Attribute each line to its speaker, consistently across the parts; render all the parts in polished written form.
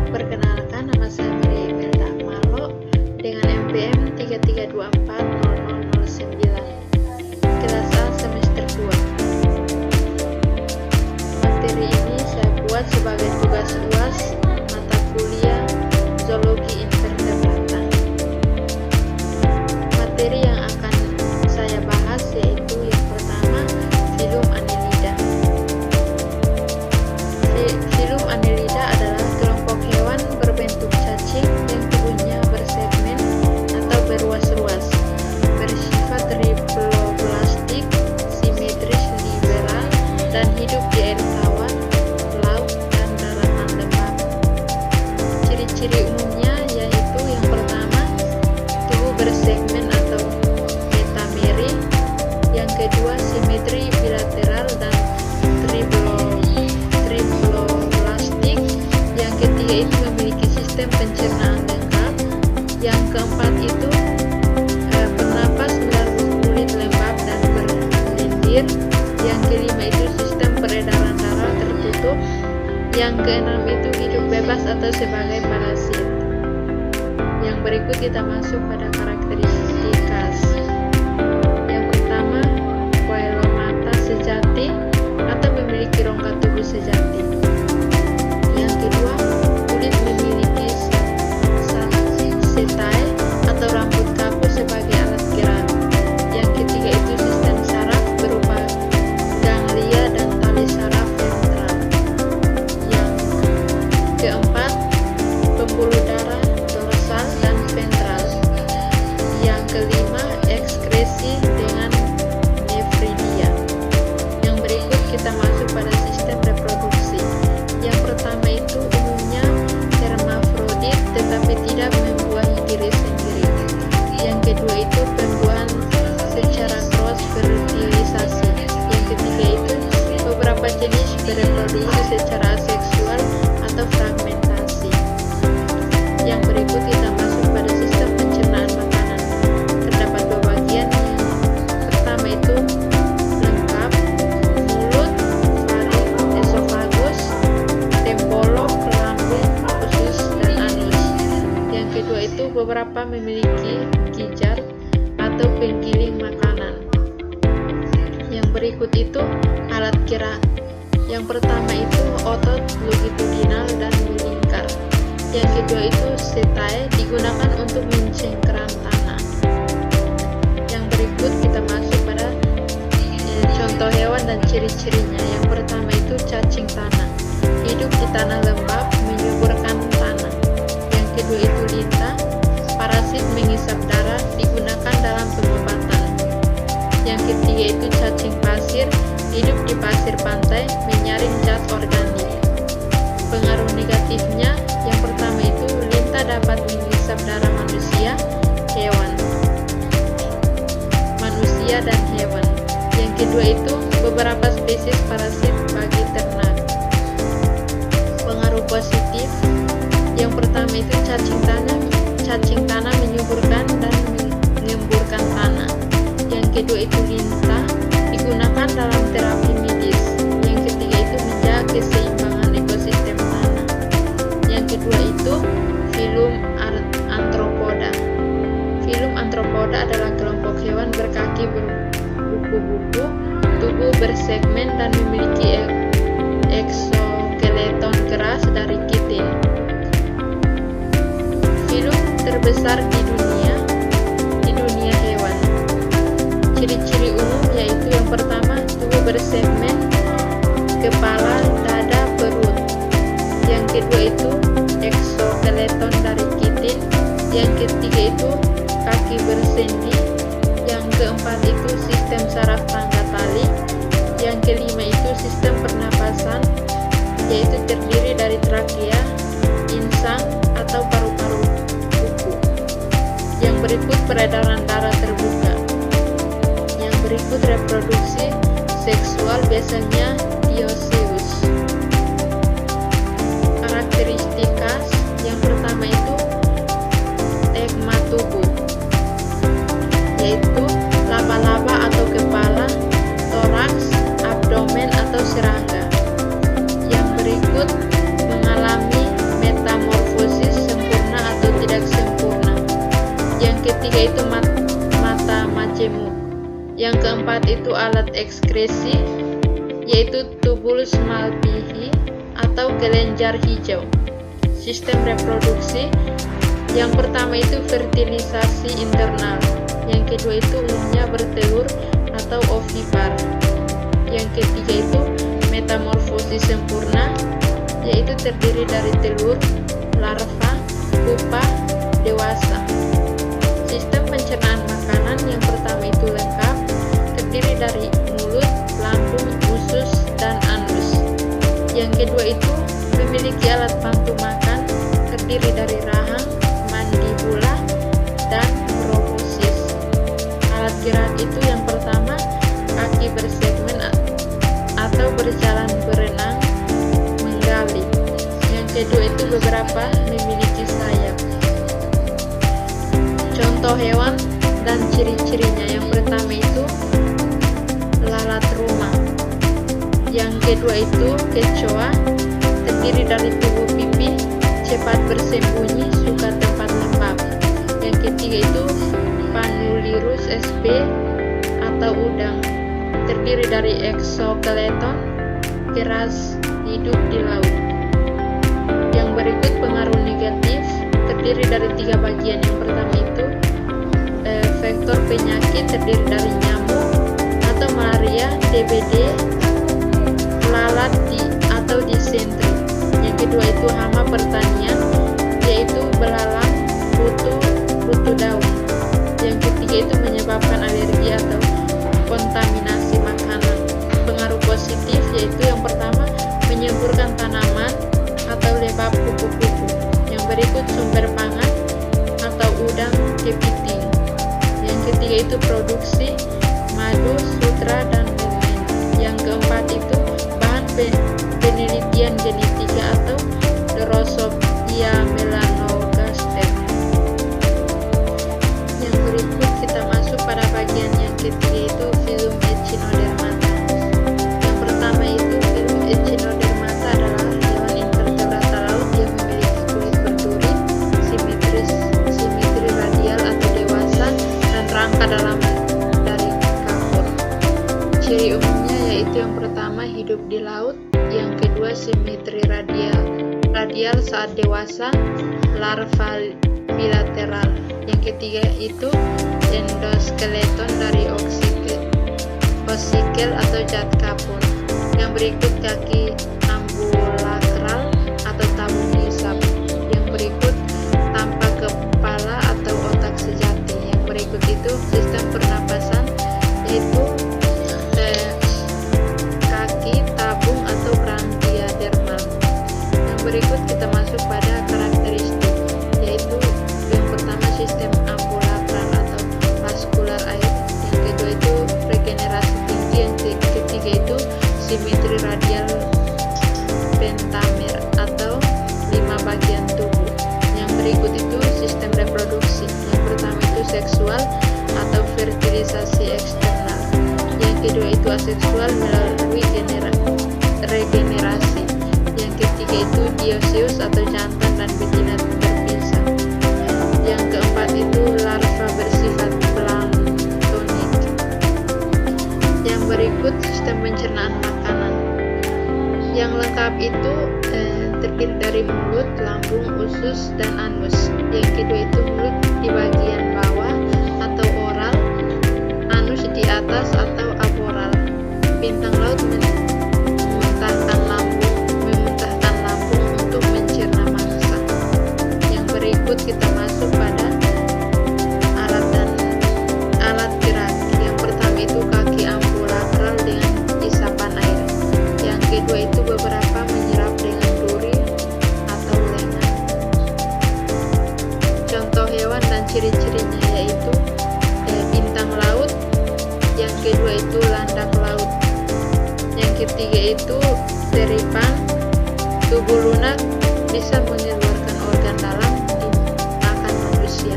Speaker 1: Perkenalkan, nama saya Maria Imelda Malo dengan NPM 33240009, kelas A semester 2. Materi ini saya buat sebagai tugas UAS mata kuliah Zoologi Invertebrata. Materi yang akan saya bahas yaitu yang pertama, filum Annelida. Filum Annelida adalah kelompok hewan berbentuk cacing yang tubuhnya bersegmen atau berruas-ruas, bersifat triploblastik, simetris, liberal, dan hidup di air tawar, laut, dan daratan lembab. Ciri-ciri umumnya yaitu yang pertama, tubuh bersegmen atau metameri, yang kedua simetri bilateral dan triploblastik, yang ketiga itu memiliki sistem pencernaan lengkap, yang keempat itu bernapas melalui kulit lembab dan berlendir, yang kelima itu sistem peredaran darah tertutup, yang keenam itu hidup bebas atau sebagai parasit. Yang berikut kita masuk pada karakteristik khas. Yang pertama, coelomata sejati atau memiliki rongga tubuh sejati. Yang kedua, kulit memiliki setae atau rambut kaku sebagai alat gerak. Yang ketiga itu sistem saraf berupa ganglia dan tali saraf ventral. Yang keempat, pembuluh darah dorsal dan ventral. Yang kelima, ekskresi dengan nefridia. Yang berikut kita masuk pada sistem reproduksi. Yang pertama itu umumnya hermafrodit tetapi tidak membuahi diri sendiri. Yang kedua itu pembuahan secara cross fertilisasi. Yang ketiga itu beberapa jenis bereproduksi secara aseksual atau fragmentasi. Yang berikut kita masuk pada sistem pencernaan makanan. Terdapat dua bagian. Yang pertama itu lengkap, mulut, faring, esofagus, tempolog, lambung, usus, dan anus. Yang kedua itu beberapa memiliki gijar atau penggiling makanan. Yang berikut itu alat gerak. Yang pertama itu otot longitudinal dan melingkar. Yang kedua itu setae, digunakan untuk mencengkeram tanah. Yang berikut kita masuk pada contoh hewan dan ciri-cirinya. Yang pertama itu cacing tanah, hidup di tanah lembab, menyuburkan tanah. Yang kedua itu lintah, parasit mengisap darah, digunakan dalam pengobatan. Yang ketiga itu cacing pasir, hidup di pasir pantai, menyaring zat organik. Pengaruh negatifnya, yang pertama itu lintah dapat mengisap darah manusia dan hewan. Yang kedua itu beberapa spesies parasit bagi ternak. Pengaruh positif, yang pertama itu cacing tanah menyuburkan dan mengemburkan tanah. Yang kedua itu lintah, digunakan dalam terapi medis. Yang ketiga itu menjaga keseimbangan ekosistem tanah. Yang kedua itu filum Arthropoda. Filum Arthropoda adalah kelompok hewan berkaki berbuku-buku, tubuh bersegmen dan memiliki eksoskeleton keras dari kitin. Filum terbesar di dunia hewan. Ciri-ciri umum yaitu yang pertama tubuh bersegmen, kepala, dada, perut. Yang kedua itu eksoskeleton dari kitin. Yang ketiga itu kaki bersendi. Yang keempat itu sistem saraf tangga tali. Yang kelima itu sistem pernapasan, yaitu terdiri dari trakea, insang atau paru-paru buku. Yang berikut peredaran darah terbuka. Yang berikut reproduksi seksual, biasanya dioecious. Karakteristik khas, yang pertama itu stigma tubuh, yaitu laba-laba atau kepala, toraks, abdomen atau serangga. Yang berikut mengalami metamorfosis itu alat ekskresi, yaitu tubulus Malpighi atau kelenjar hijau. Sistem reproduksi, yang pertama itu fertilisasi internal, yang kedua itu umumnya bertelur atau ovipar, yang ketiga itu metamorfosis sempurna, yaitu terdiri dari telur, larva, pupa, dewasa. Sistem pencernaan makanan, yang pertama itu lengkap, terdiri dari mulut, lambung, usus, dan anus. Yang kedua itu memiliki alat bantu makan, terdiri dari rahang, mandibula, dan proboscis. Alat gerak itu yang pertama kaki bersegmen atau berjalan berenang, menggali. Yang kedua itu beberapa memiliki sayap. Contoh hewan dan ciri-cirinya, yang pertama itu lalat rumah, yang kedua itu kecoa, terdiri dari tubuh pipih, cepat bersembunyi, suka tempat lembab. Yang ketiga itu Panulirus sp atau udang, terdiri dari eksoskeleton, keras, hidup di laut. Yang berikut pengaruh negatif, terdiri dari 3 bagian. Yang pertama itu vektor penyakit, terdiri dari nyamuk atau malaria, DBD, lalat atau disentri. Yang kedua itu hama pertanian, yaitu belalang, kutu daun. Yang ketiga itu menyebabkan alergi atau kontaminasi makanan. Pengaruh positif yaitu yang pertama menyuburkan tanaman atau lebah kupu-kupu. Yang berikut sumber pangan atau udang, kepiting. Yang ketiga itu produksi madu, sutra, dan lumen. Yang keempat itu bahan penelitian genetika atau Drosophila melanogaster. Yang berikut kita masuk pada bagian yang ketiga itu filum Echinodermata. Yang pertama itu filum Echinodermata adalah hewan invertebrata laut yang memiliki kulit berduri, simetri radial atau dewasa, dan rangka dalam dari kapur. Ciri umumnya yaitu yang pertama hidup di laut, yang kedua simetri radial saat dewasa, larva bilateral. Yang ketiga itu endoskeleton dari ossikel atau zat kapur. Yang berikut kaki ambulakral atau tabung hisap. Yang berikut tanpa kepala atau otak sejati. Yang berikut itu sistem pernapasan, yaitu kaki tabung atau branchia dermal. Yang berikut kita masuk pada karakteristik, yaitu yang pertama sistem ambulakral atau vaskular air, yang kedua itu regenerasi tinggi, yang ketiga itu simetri radial pentamer atau 5 bagian tubuh. Yang berikut itu sistem reproduksi, yang pertama itu seksual atau fertilisasi eksternal, yang kedua itu aseksual melalui regenerasi, yang ketiga itu dioecious atau jantan dan betina terpisah, yang keempat itu larva bersifat planktonik. Yang berikut sistem pencernaan makanan, yang lengkap itu terdiri dari mulut, lambung, usus, dan anus. Yang kedua itu mulut di bagian bawah atau oral, anus di atas atau aboral. Bintang laut memuntahkan lambung untuk mencerna mangsa. Yang berikut kita masuk pada alat gerak. Yang pertama itu kaki ambulakral dengan isapan air. Yang kedua itu beberapa menyerap dengan duri atau lengan. Contoh hewan dan ciri-cirinya yaitu bintang laut, yang kedua itu landak laut, yang ketiga itu teripang. Tubuh lunak bisa mengeluarkan organ dalam dimakan manusia.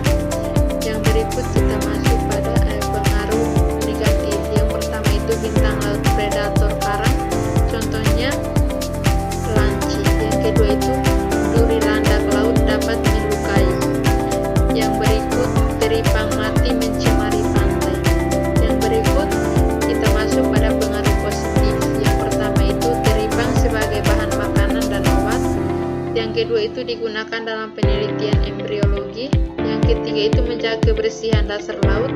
Speaker 1: Yang berikut kita masuk pada pengaruh negatif. Yang pertama itu bintang laut predator karang, contohnya pelanci. Yang kedua itu duri landak laut dapat melukai. Yang berikut teripang mati mencemari pantai. Yang berikut kita digunakan dalam penelitian embriologi. Yang ketiga itu menjaga kebersihan dasar laut.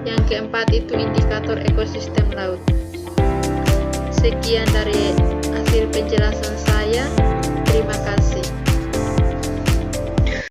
Speaker 1: Yang keempat itu indikator ekosistem laut. Sekian dari hasil penjelasan saya. Terima kasih.